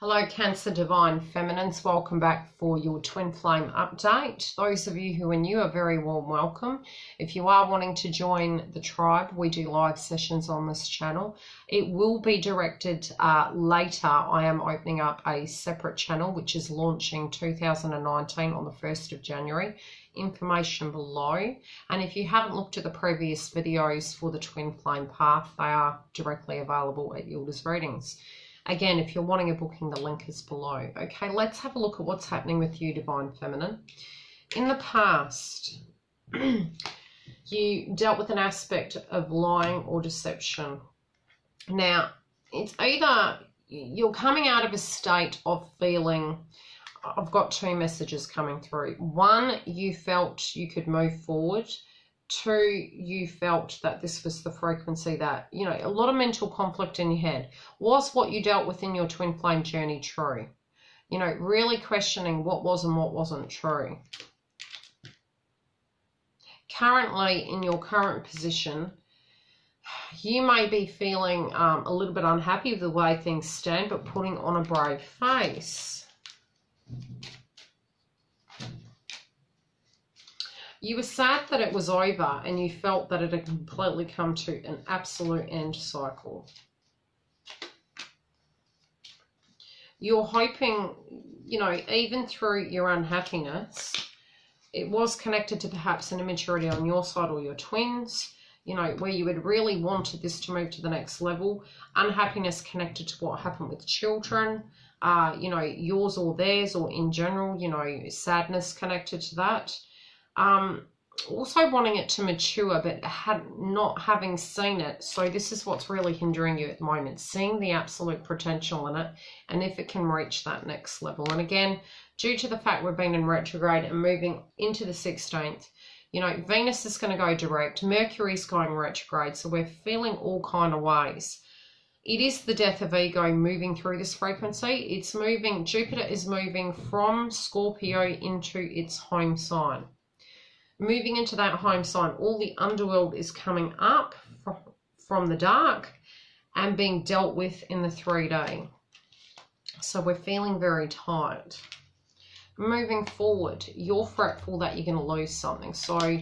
Hello Cancer Divine Feminines, welcome back for your Twin Flame update. Those of you who are new are very warm welcome. If you are wanting to join the tribe, we do live sessions on this channel. It will be directed later. I am opening up a separate channel which is launching 2019 on the 1st of January. Information below, and if you haven't looked at the previous videos for the Twin Flame path, they are directly available at Yildiz Readings. Again, if you're wanting a booking, the link is below. Okay, let's have a look at what's happening with you, Divine Feminine. In the past, you dealt with an aspect of lying or deception. Now, it's either you're coming out of a state of feeling, I've got two messages coming through. One, you felt you could move forward. Two, you felt that this was the frequency that, you know, a lot of mental conflict in your head. Was what you dealt with in your twin flame journey true? You know, really questioning what was and what wasn't true. Currently, in your current position, you may be feeling a little bit unhappy with the way things stand, but putting on a brave face. You were sad that it was over and you felt that it had completely come to an absolute end cycle. You're hoping, you know, even through your unhappiness, it was connected to perhaps an immaturity on your side or your twins, you know, where you had really wanted this to move to the next level. Unhappiness connected to what happened with children, you know, yours or theirs, or in general, you know, sadness connected to that. Also wanting it to mature, but not having seen it. So this is what's really hindering you at the moment, seeing the absolute potential in it and if it can reach that next level. And again, due to the fact we've been in retrograde and moving into the 16th, you know, Venus is going to go direct, Mercury's going retrograde, so we're feeling all kind of ways. It is the death of ego moving through this frequency. It's moving, Jupiter is moving from Scorpio into its home sign. Moving into that home sign, all the underworld is coming up from the dark and being dealt with in the 3D. So we're feeling very tired. Moving forward, you're fretful that you're going to lose something. So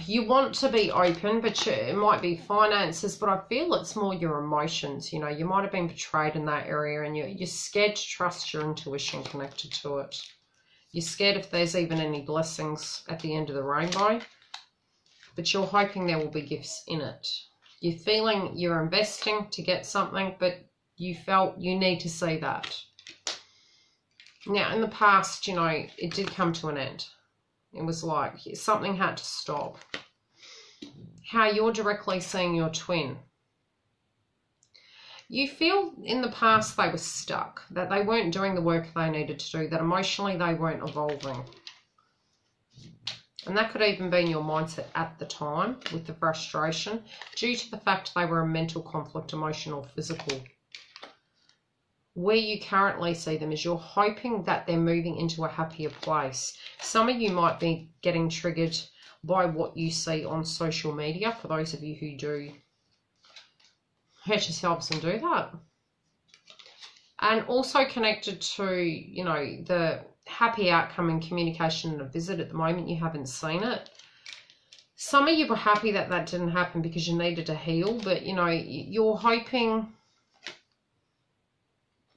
you want to be open, but it might be finances, but I feel it's more your emotions. You know, you might have been betrayed in that area and you're scared to trust your intuition connected to it. You're scared if there's even any blessings at the end of the rainbow, but you're hoping there will be gifts in it. You're feeling you're investing to get something, but you felt you need to see that. Now, in the past, you know, it did come to an end. It was like something had to stop. How you're directly seeing your twin. You feel in the past they were stuck, that they weren't doing the work they needed to do, that emotionally they weren't evolving. And that could even be your mindset at the time with the frustration, due to the fact they were a mental conflict, emotional, physical. Where you currently see them is you're hoping that they're moving into a happier place. Some of you might be getting triggered by what you see on social media, for those of you who do hurt yourselves and do that. And also connected to, you know, the happy outcome in communication and a visit. At the moment you haven't seen it. Some of you were happy that that didn't happen because you needed to heal, but you know, you're hoping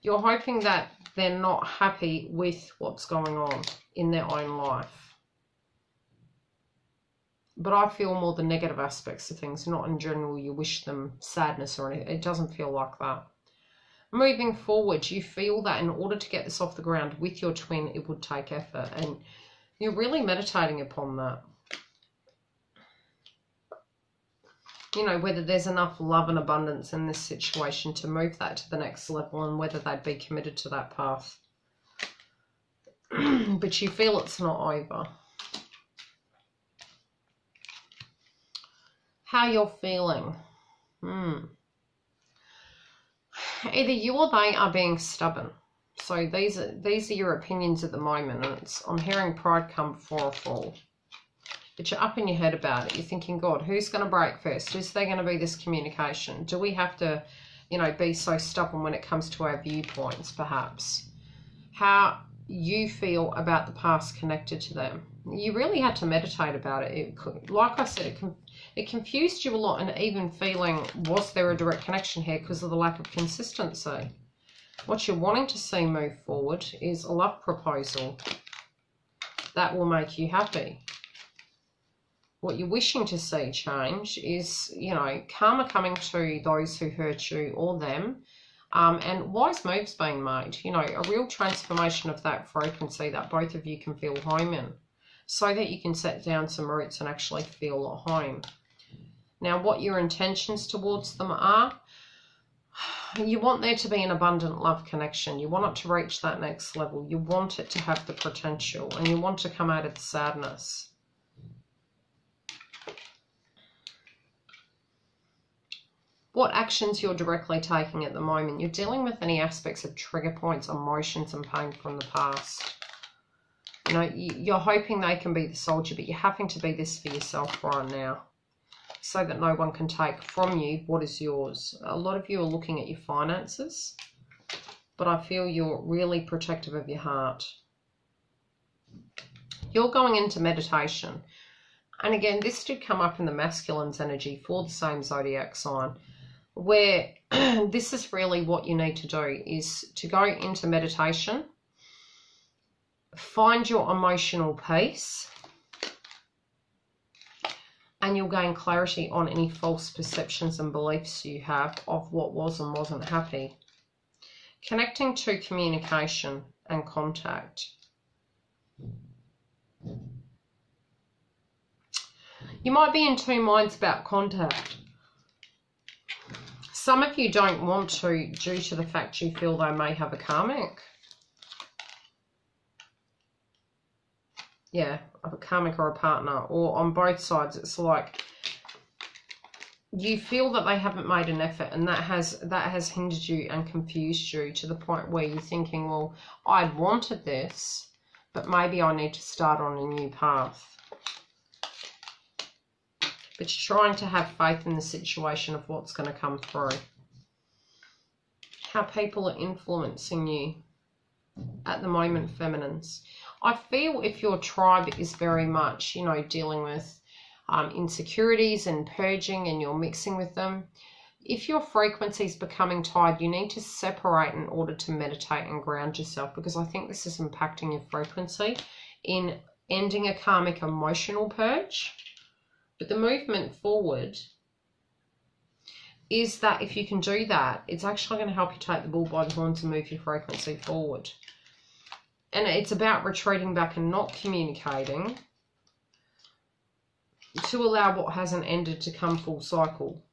that they're not happy with what's going on in their own life. But I feel more the negative aspects of things, not in general you wish them sadness or anything. It doesn't feel like that. Moving forward, you feel that in order to get this off the ground with your twin, it would take effort. And you're really meditating upon that. You know, whether there's enough love and abundance in this situation to move that to the next level and whether they'd be committed to that path. But you feel it's not over. How you're feeling. Either you or they are being stubborn. So these are your opinions at the moment. And I'm hearing pride come before a fall. But you're up in your head about it. You're thinking, God, who's going to break first? Is there going to be this communication? Do we have to you know, be so stubborn when it comes to our viewpoints, perhaps. How you feel about the past connected to them. You really had to meditate about it. Like I said, it confused you a lot, and even feeling, was there a direct connection here because of the lack of consistency? What you're wanting to see move forward is a love proposal that will make you happy. What you're wishing to see change is, you know, karma coming to those who hurt you or them, and wise moves being made. You know, a real transformation of that frequency that both of you can feel home in, so that you can set down some roots and actually feel at home. Now, what your intentions towards them are, you want there to be an abundant love connection. You want it to reach that next level. You want it to have the potential, and you want to come out of the sadness. What actions you're directly taking at the moment. You're dealing with any aspects of trigger points, emotions, and pain from the past. You know, you're hoping they can be the soldier, but you're having to be this for yourself right now, so that no one can take from you what is yours. A lot of you are looking at your finances, but I feel you're really protective of your heart. You're going into meditation. And again, this did come up in the masculine's energy for the same zodiac sign, where this is really what you need to do, is to go into meditation, find your emotional peace, and you'll gain clarity on any false perceptions and beliefs you have of what was and wasn't happy. Connecting to communication and contact. You might be in two minds about contact. Some of you don't want to, due to the fact you feel they may have a karmic. Yeah, a karmic or a partner, or on both sides. It's like you feel that they haven't made an effort, and that has hindered you and confused you to the point where you're thinking, well, I'd wanted this, but maybe I need to start on a new path. But you're trying to have faith in the situation of what's going to come through. How people are influencing you at the moment, feminines. I feel if your tribe is very much, you know, dealing with insecurities and purging, and you're mixing with them, if your frequency is becoming tired, you need to separate in order to meditate and ground yourself, because I think this is impacting your frequency in ending a karmic emotional purge. But the movement forward is that if you can do that, it's actually going to help you take the bull by the horns and move your frequency forward. And it's about retreating back and not communicating to allow what hasn't ended to come full cycle.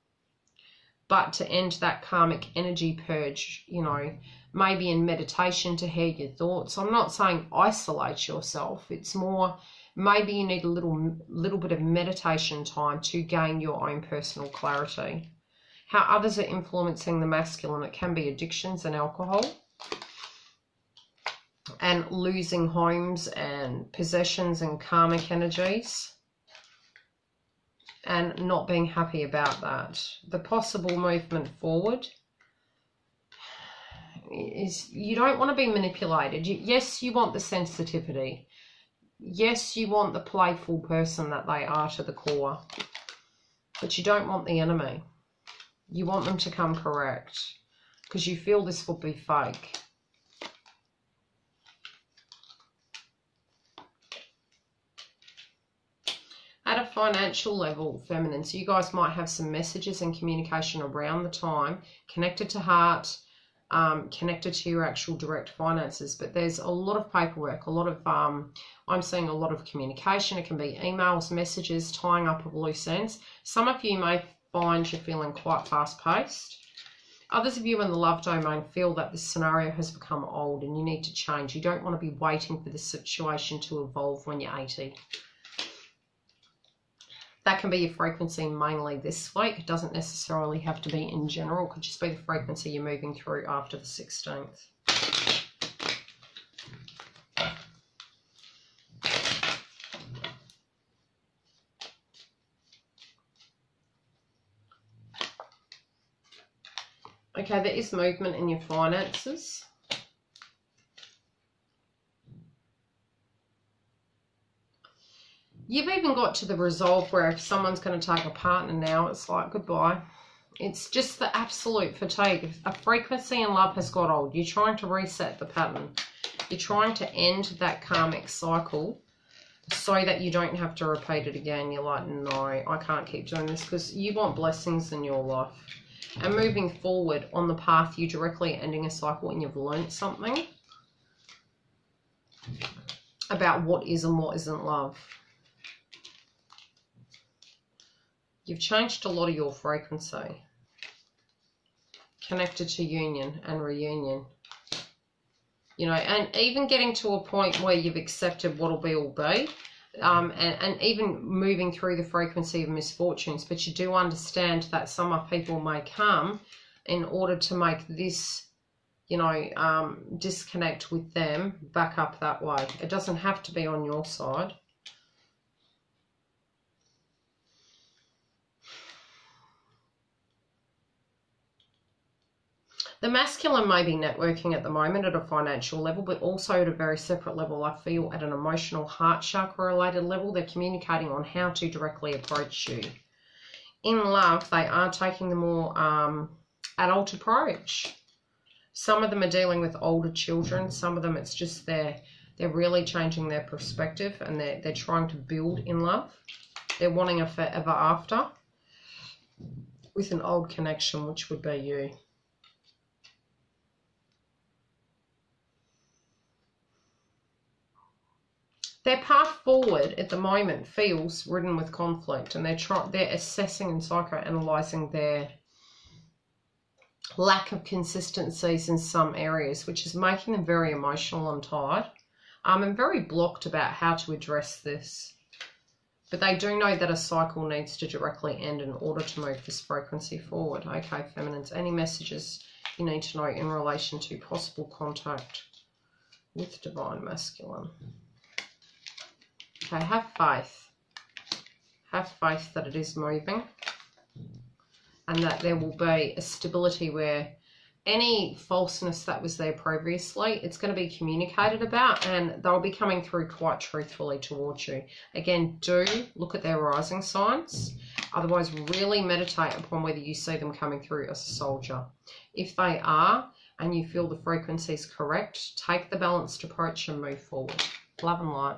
But to end that karmic energy purge, you know, maybe in meditation to hear your thoughts. I'm not saying isolate yourself. It's more, maybe you need a little bit of meditation time to gain your own personal clarity. How others are influencing the masculine. It can be addictions and alcohol, and losing homes and possessions and karmic energies, and not being happy about that. The possible movement forward is you don't want to be manipulated. Yes, you want the sensitivity. Yes, you want the playful person that they are to the core, but you don't want the enemy. You want them to come correct, because you feel this will be fake. At a financial level, feminine, so you guys might have some messages and communication around the time connected to heart, connected to your actual direct finances, but there's a lot of paperwork, a lot of, I'm seeing a lot of communication. It can be emails, messages, tying up of loose ends. Some of you may find you're feeling quite fast-paced. Others of you in the love domain feel that this scenario has become old and you need to change. You don't want to be waiting for the situation to evolve when you're 80. That can be your frequency mainly this week. It doesn't necessarily have to be in general. It could just be the frequency you're moving through after the 16th. Okay, there is movement in your finances. You've even got to the resolve where if someone's going to take a partner now, it's like goodbye. It's just the absolute fatigue. A frequency in love has got old. You're trying to reset the pattern. You're trying to end that karmic cycle so that you don't have to repeat it again. You're like, no, I can't keep doing this, because you want blessings in your life. And moving forward on the path, you're directly ending a cycle and you've learned something about what is and what isn't love. You've changed a lot of your frequency, connected to union and reunion. You know, and even getting to a point where you've accepted what'll be will be, and even moving through the frequency of misfortunes. But you do understand that some people may come in order to make this, you know, disconnect with them back up that way. It doesn't have to be on your side. The masculine may be networking at the moment at a financial level, but also at a very separate level. I feel at an emotional heart chakra related level, they're communicating on how to directly approach you. In love, they are taking the more adult approach. Some of them are dealing with older children. Some of them, it's just they're really changing their perspective, and they're trying to build in love. They're wanting a forever after with an old connection, which would be you. Their path forward at the moment feels ridden with conflict, and they're assessing and psychoanalyzing their lack of consistencies in some areas, which is making them very emotional and tired, and very blocked about how to address this. But they do know that a cycle needs to directly end in order to move this frequency forward. Okay, feminines, any messages you need to know in relation to possible contact with divine masculine? Okay, have faith. Have faith that it is moving, and that there will be a stability where any falseness that was there previously, it's going to be communicated about, and they'll be coming through quite truthfully towards you. Again, do look at their rising signs. Otherwise, really meditate upon whether you see them coming through as a soldier. If they are, and you feel the frequency is correct, take the balanced approach and move forward. Love and light.